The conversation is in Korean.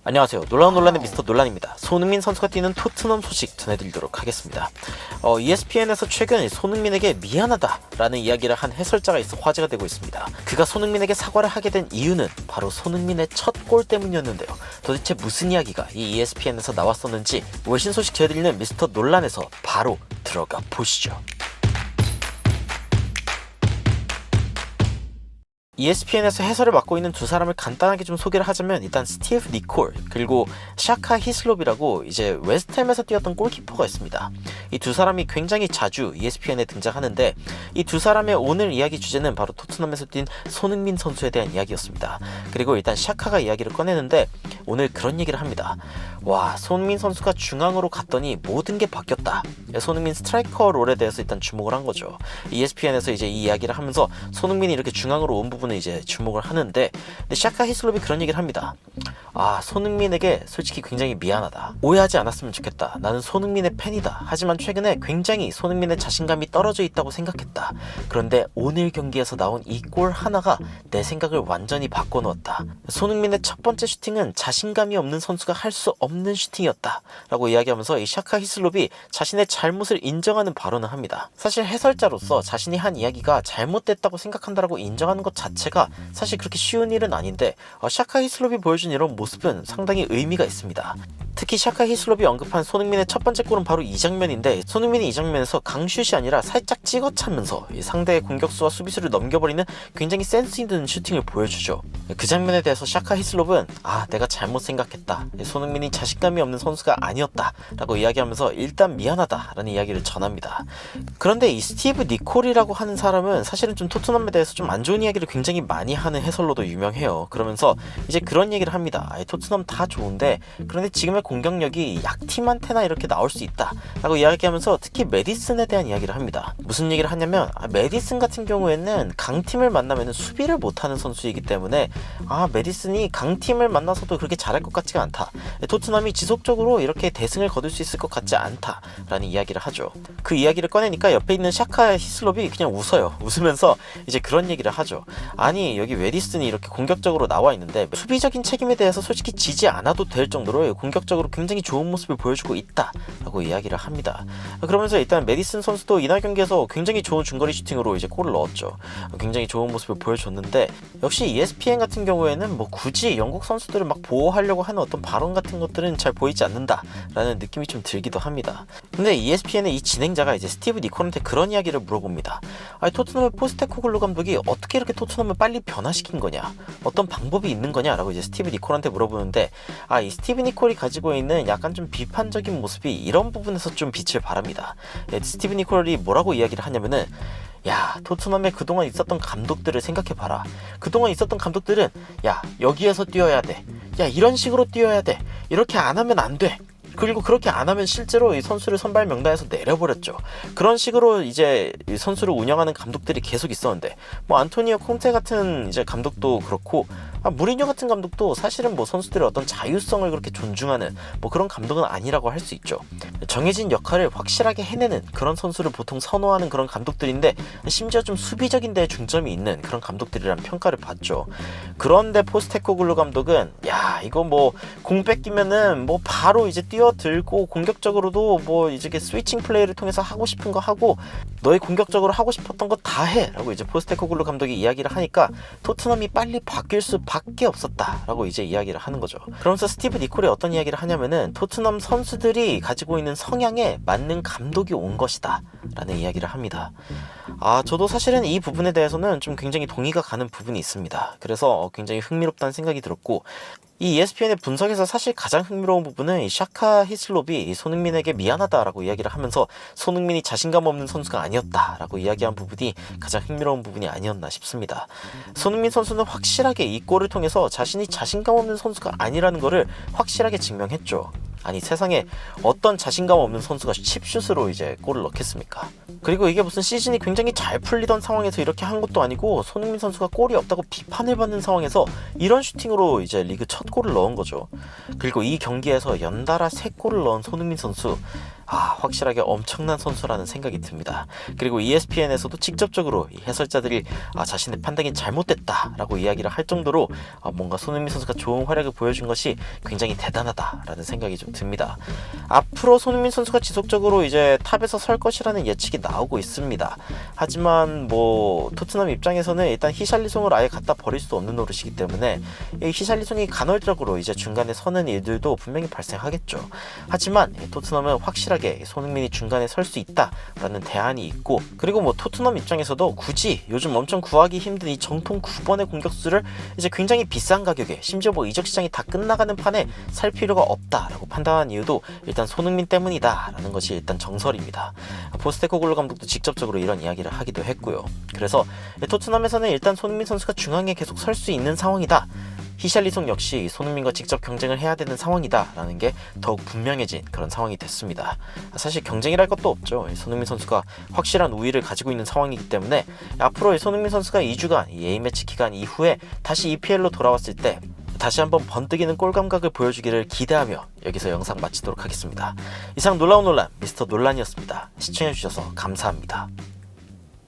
안녕하세요. 놀라운 논란의 미스터 논란입니다. 손흥민 선수가 뛰는 토트넘 소식 전해드리도록 하겠습니다. ESPN에서 최근 손흥민에게 미안하다라는 이야기를 한 해설자가 있어 화제가 되고 있습니다. 그가 손흥민에게 사과를 하게 된 이유는 바로 손흥민의 첫 골 때문이었는데요. 도대체 무슨 이야기가 이 ESPN에서 나왔었는지 외신 소식 전해드리는 미스터 논란에서 바로 들어가 보시죠. ESPN에서 해설을 맡고 있는 두 사람을 간단하게 좀 소개를 하자면, 일단 스티브 니콜 그리고 샤카 히슬롭이라고 이제 웨스트햄에서 뛰었던 골키퍼가 있습니다. 이 두 사람이 굉장히 자주 ESPN에 등장하는데, 이 두 사람의 오늘 이야기 주제는 바로 토트넘에서 뛴 손흥민 선수에 대한 이야기였습니다. 그리고 일단 샤카가 이야기를 꺼내는데 오늘 그런 얘기를 합니다. 와, 손흥민 선수가 중앙으로 갔더니 모든 게 바뀌었다. 손흥민 스트라이커 롤에 대해서 일단 주목을 한 거죠. ESPN에서 이제 이 이야기를 하면서 손흥민이 이렇게 중앙으로 온 부분을 이제 주목을 하는데, 근데 샤카 히슬롭이 그런 얘기를 합니다. 아, 손흥민에게 솔직히 굉장히 미안하다. 오해하지 않았으면 좋겠다. 나는 손흥민의 팬이다. 하지만 최근에 굉장히 손흥민의 자신감이 떨어져 있다고 생각했다. 그런데 오늘 경기에서 나온 이 골 하나가 내 생각을 완전히 바꿔놓았다. 손흥민의 첫 번째 슈팅은 자신감이 없는 선수가 할 수 없는 슈팅이었다 라고 이야기하면서 이 샤카 히슬롭이 자신의 잘못을 인정하는 발언을 합니다. 사실 해설자로서 자신이 한 이야기가 잘못됐다고 생각한다라고 인정하는 것 자체가 사실 그렇게 쉬운 일은 아닌데, 샤카 히슬롭이 보여준 이런 모습은 상당히 의미가 있습니다. 특히 샤카 히슬롭이 언급한 손흥민의 첫 번째 골은 바로 이 장면인데, 손흥민이 이 장면에서 강슛이 아니라 살짝 찍어차면서 상대의 공격수와 수비수를 넘겨버리는 굉장히 센스 있는 슈팅을 보여주죠. 그 장면에 대해서 샤카 히슬롭은 내가 잘못 생각했다. 손흥민이 자신감이 없는 선수가 아니었다 라고 이야기하면서 일단 미안하다 라는 이야기를 전합니다. 그런데 이 스티브 니콜이라고 하는 사람은 사실은 좀 토트넘에 대해서 좀 안 좋은 이야기를 굉장히 많이 하는 해설로도 유명해요. 그러면서 이제 그런 얘기를 합니다. 토트넘 다 좋은데 그런데 지금의 공격력이 약팀한테나 이렇게 나올 수 있다 라고 이야기하면서 특히 메디슨에 대한 이야기를 합니다. 무슨 얘기를 하냐면, 메디슨 같은 경우에는 강팀을 만나면 수비를 못하는 선수이기 때문에 메디슨이 강팀을 만나서도 그렇게 잘할 것 같지가 않다. 토트넘이 지속적으로 이렇게 대승을 거둘 수 있을 것 같지 않다 라는 이야기를 하죠. 그 이야기를 꺼내니까 옆에 있는 샤카 히슬롭이 그냥 웃어요. 웃으면서 이제 그런 얘기를 하죠. 아니, 여기 메디슨이 이렇게 공격적으로 나와 있는데 수비적인 책임에 대해서 솔직히 지지 않아도 될 정도로 공격적으로 굉장히 좋은 모습을 보여주고 있다 라고 이야기를 합니다. 그러면서 일단 메디슨 선수도 이날 경기에서 굉장히 좋은 중거리 슈팅으로 이제 골을 넣었죠. 굉장히 좋은 모습을 보여줬는데, 역시 ESPN 같은 경우에는 굳이 영국 선수들을 막 보호하려고 하는 어떤 발언 같은 것들은 잘 보이지 않는다 라는 느낌이 좀 들기도 합니다. 근데 ESPN의 이 진행자가 이제 스티브 니콜한테 그런 이야기를 물어봅니다. 토트넘의 포스테코글루 감독이 어떻게 이렇게 토트넘을 빨리 변화시킨 거냐, 어떤 방법이 있는 거냐 라고 이제 스티브 니콜한테 물어보는데, 이 스티브 니콜이 가지고 있는 약간 좀 비판적인 모습이 이런 부분에서 좀 빛을 발합니다. 스티브 니콜이 뭐라고 이야기를 하냐면은, 야, 토트넘에 그동안 있었던 감독들을 생각해봐라. 그동안 있었던 감독들은 여기에서 뛰어야 돼, 이런 식으로 뛰어야 돼, 이렇게 안 하면 안 돼, 그리고 그렇게 안 하면 실제로 이 선수를 선발 명단에서 내려버렸죠. 그런 식으로 이제 이 선수를 운영하는 감독들이 계속 있었는데, 안토니오 콘테 같은 이제 감독도 그렇고, 무리뉴 같은 감독도 사실은 선수들의 어떤 자유성을 그렇게 존중하는 그런 감독은 아니라고 할 수 있죠. 정해진 역할을 확실하게 해내는 그런 선수를 보통 선호하는 그런 감독들인데, 심지어 좀 수비적인 데에 중점이 있는 그런 감독들이란 평가를 받죠. 그런데 포스테코글루 감독은 이거 공 뺏기면은 바로 이제 뛰어들고 공격적으로도 이제 스위칭 플레이를 통해서 하고 싶은 거 하고, 너희 공격적으로 하고 싶었던 거 다 해 라고 이제 포스테코글루 감독이 이야기를 하니까 토트넘이 빨리 바뀔 수밖에 없었다 라고 이제 이야기를 하는 거죠. 그러면서 스티브 니콜이 어떤 이야기를 하냐면은, 토트넘 선수들이 가지고 있는 성향에 맞는 감독이 온 것이다 라는 이야기를 합니다. 저도 사실은 이 부분에 대해서는 좀 굉장히 동의가 가는 부분이 있습니다. 그래서 굉장히 흥미롭다는 생각이 들었고, 이 ESPN의 분석에서 사실 가장 흥미로운 부분은 이 샤카 히슬롭이 손흥민에게 미안하다라고 이야기를 하면서 손흥민이 자신감 없는 선수가 아니었다라고 이야기한 부분이 가장 흥미로운 부분이 아니었나 싶습니다. 손흥민 선수는 확실하게 이 골을 통해서 자신이 자신감 없는 선수가 아니라는 것을 확실하게 증명했죠. 아니, 세상에 어떤 자신감 없는 선수가 칩슛으로 이제 골을 넣겠습니까? 그리고 이게 무슨 시즌이 굉장히 잘 풀리던 상황에서 이렇게 한 것도 아니고, 손흥민 선수가 골이 없다고 비판을 받는 상황에서 이런 슈팅으로 이제 리그 첫 골을 넣은 거죠. 그리고 이 경기에서 연달아 3골을 넣은 손흥민 선수, 확실하게 엄청난 선수라는 생각이 듭니다. 그리고 ESPN에서도 직접적으로 이 해설자들이 자신의 판단이 잘못됐다라고 이야기를 할 정도로 뭔가 손흥민 선수가 좋은 활약을 보여준 것이 굉장히 대단하다라는 생각이 좀 듭니다. 앞으로 손흥민 선수가 지속적으로 이제 탑에서 설 것이라는 예측이 나오고 있습니다. 하지만 뭐 토트넘 입장에서는 일단 히샬리송을 아예 갖다 버릴 수 없는 노릇이기 때문에 이 히샬리송이 간헐적으로 이제 중간에 서는 일들도 분명히 발생하겠죠. 하지만 토트넘은 확실하게 손흥민이 중간에 설 수 있다라는 대안이 있고, 그리고 뭐 토트넘 입장에서도 굳이 요즘 엄청 구하기 힘든 이 정통 9번의 공격수를 이제 굉장히 비싼 가격에, 심지어 뭐 이적 시장이 다 끝나가는 판에 살 필요가 없다라고 판단한 이유도 일단 손흥민 때문이다라는 것이 일단 정설입니다. 포스테코글루 감독도 직접적으로 이런 이야기를 하기도 했고요. 그래서 토트넘에서는 일단 손흥민 선수가 중앙에 계속 설 수 있는 상황이다, 히샬리송 역시 손흥민과 직접 경쟁을 해야 되는 상황이다 라는 게 더욱 분명해진 그런 상황이 됐습니다. 사실 경쟁이랄 것도 없죠. 손흥민 선수가 확실한 우위를 가지고 있는 상황이기 때문에 앞으로 손흥민 선수가 2주간 이 A매치 기간 이후에 다시 EPL로 돌아왔을 때 다시 한번 번뜩이는 골 감각을 보여주기를 기대하며 여기서 영상 마치도록 하겠습니다. 이상 놀라운 논란 미스터 논란이었습니다. 시청해주셔서 감사합니다.